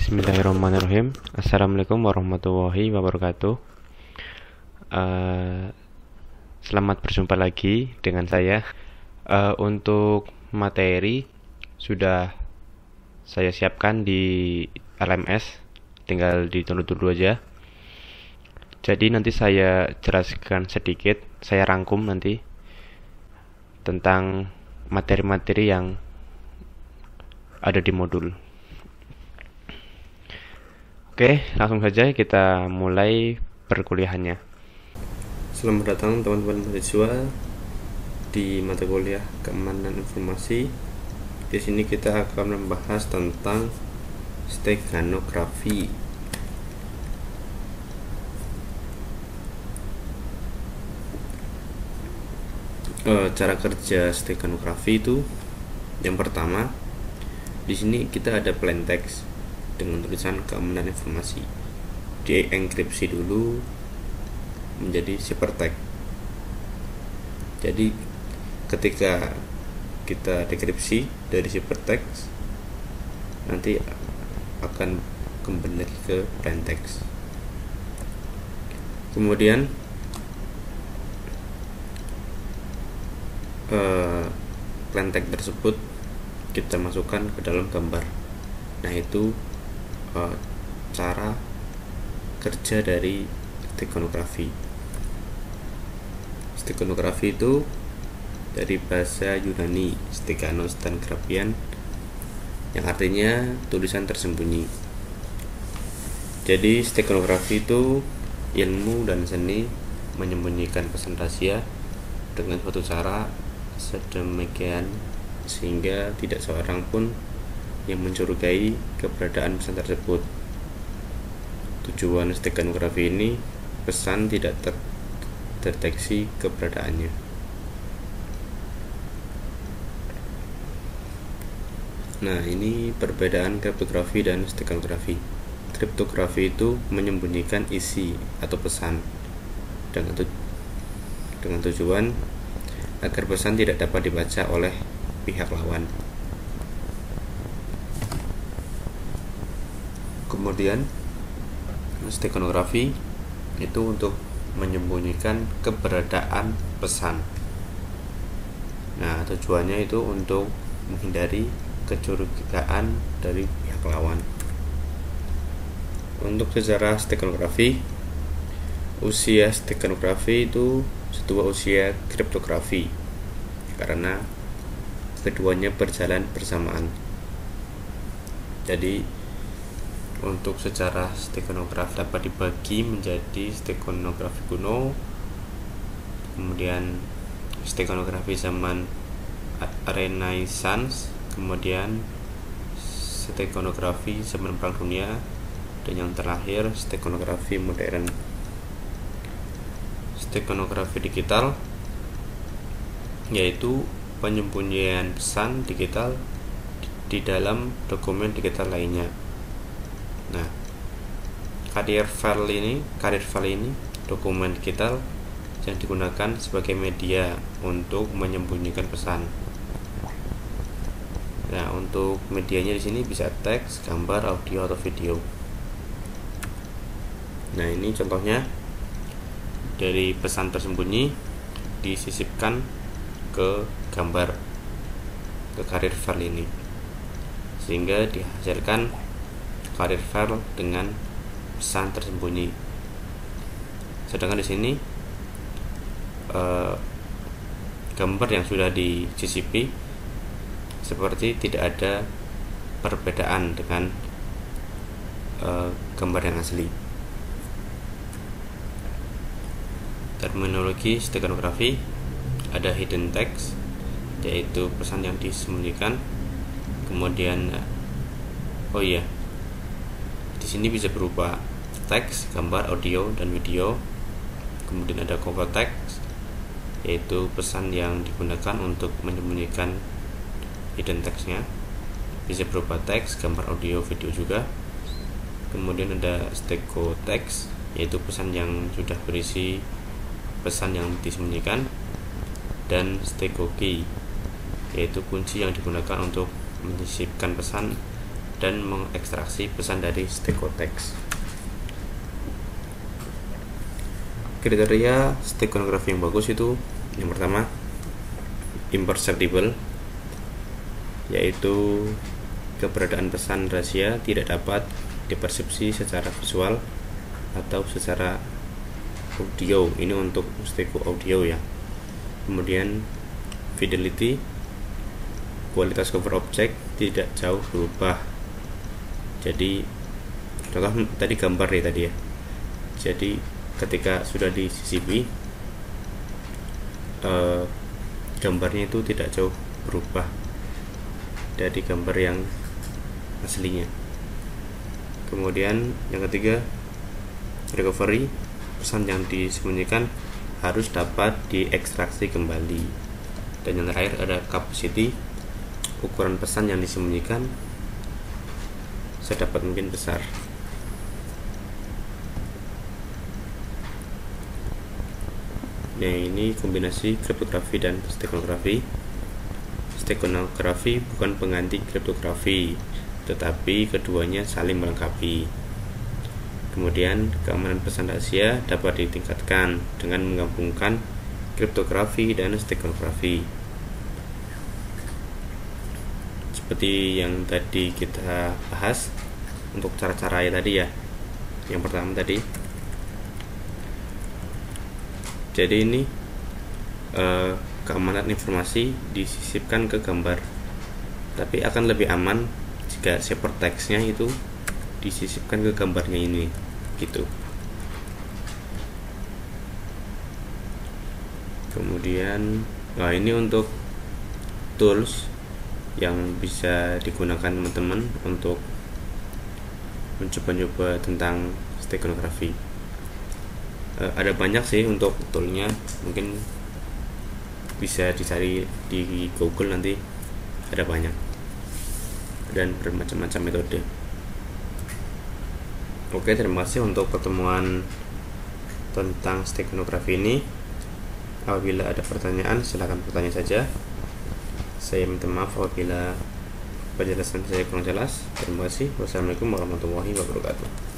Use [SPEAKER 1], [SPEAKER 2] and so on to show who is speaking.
[SPEAKER 1] Bismillahirrahmanirrahim. Assalamualaikum warahmatullahi wabarakatuh. Eh, Selamat berjumpa lagi dengan saya. Untuk materi sudah saya siapkan di LMS, tinggal didownload dulu aja. Jadi nanti saya jelaskan sedikit, saya rangkum nanti tentang materi-materi yang ada di modul. Oke, langsung saja kita mulai perkuliahannya.
[SPEAKER 2] Selamat datang teman-teman mahasiswa di mata kuliah Keamanan Informasi. Di sini kita akan membahas tentang steganografi. Cara kerja steganografi itu, yang pertama, di sini kita ada plain text dengan tulisan keamanan informasi, dienkripsi dulu menjadi ciphertext. Jadi ketika kita dekripsi dari ciphertext, nanti akan kembali lagi ke plain text. Kemudian plain text tersebut kita masukkan ke dalam gambar. Nah, itu cara kerja dari steganografi. Steganografi itu dari bahasa Yunani steganos dan grafian, yang artinya tulisan tersembunyi. Jadi steganografi itu ilmu dan seni menyembunyikan pesan rahasia dengan suatu cara sedemikian sehingga tidak seorang pun yang mencurigai keberadaan pesan tersebut. Tujuan steganografi ini, pesan tidak terdeteksi keberadaannya. Nah, ini perbedaan kriptografi dan steganografi. Kriptografi itu menyembunyikan isi atau pesan dengan tujuan agar pesan tidak dapat dibaca oleh pihak lawan. Kemudian steganografi itu untuk menyembunyikan keberadaan pesan. Nah, tujuannya itu untuk menghindari kecurigaan dari pihak lawan. Untuk sejarah steganografi, usia steganografi itu setua usia kriptografi karena keduanya berjalan bersamaan. Jadi untuk sejarah steganografi dapat dibagi menjadi steganografi kuno, kemudian steganografi zaman Renaissance, kemudian steganografi zaman Perang Dunia, dan yang terakhir steganografi modern. Steganografi digital yaitu penyembunyian pesan digital di dalam dokumen digital lainnya. Nah, carrier file ini dokumen digital yang digunakan sebagai media untuk menyembunyikan pesan. Nah, untuk medianya di sini bisa teks, gambar, audio, atau video. Nah, ini contohnya dari pesan tersembunyi disisipkan ke gambar, ke carrier file ini, sehingga dihasilkan carrier file dengan pesan tersembunyi. Sedangkan di sini gambar yang sudah di-CCP seperti tidak ada perbedaan dengan gambar yang asli. Terminologi steganografi, ada hidden text yaitu pesan yang disembunyikan. Kemudian di sini bisa berupa teks, gambar, audio, dan video. Kemudian ada cover text yaitu pesan yang digunakan untuk menyembunyikan hidden textnya, bisa berupa teks, gambar, audio, video juga. Kemudian ada stego text yaitu pesan yang sudah berisi pesan yang disembunyikan, dan stego key yaitu kunci yang digunakan untuk menyisipkan pesan dan mengekstraksi pesan dari stereotext. Kriteria stereografi yang bagus itu yang pertama imperceptible, yaitu keberadaan pesan rahasia tidak dapat dipersepsi secara visual atau secara audio. Ini untuk stereo audio ya. Kemudian fidelity, kualitas cover object tidak jauh berubah. Jadi contoh tadi gambar nih tadi ya. Jadi ketika sudah di CCP gambarnya itu tidak jauh berubah dari gambar yang aslinya. Kemudian yang ketiga recovery, pesan yang disembunyikan harus dapat diekstraksi kembali. Dan yang terakhir ada capacity, ukuran pesan yang disembunyikan sedapat mungkin besar. Nah, ini kombinasi kriptografi dan stereografi. Stereografi bukan pengganti kriptografi, tetapi keduanya saling melengkapi. Kemudian keamanan pesan rahasia dapat ditingkatkan dengan menggabungkan kriptografi dan stereografi. Seperti yang tadi kita bahas untuk cara-cara ya tadi ya. Yang pertama tadi. Jadi ini keamanan informasi disisipkan ke gambar, tapi akan lebih aman jika ciphertextnya itu disisipkan ke gambarnya ini gitu. Kemudian ini untuk tools yang bisa digunakan teman-teman untuk mencoba-coba tentang stereografi. Ada banyak sih untuk toolnya, mungkin bisa dicari di Google, nanti ada banyak dan bermacam-macam metode. Oke, terima kasih untuk pertemuan tentang stereografi ini. Apabila ada pertanyaan silakan bertanya saja. Saya minta maaf apabila penjelasan saya kurang jelas. Terima kasih. Wassalamualaikum warahmatullahi wabarakatuh.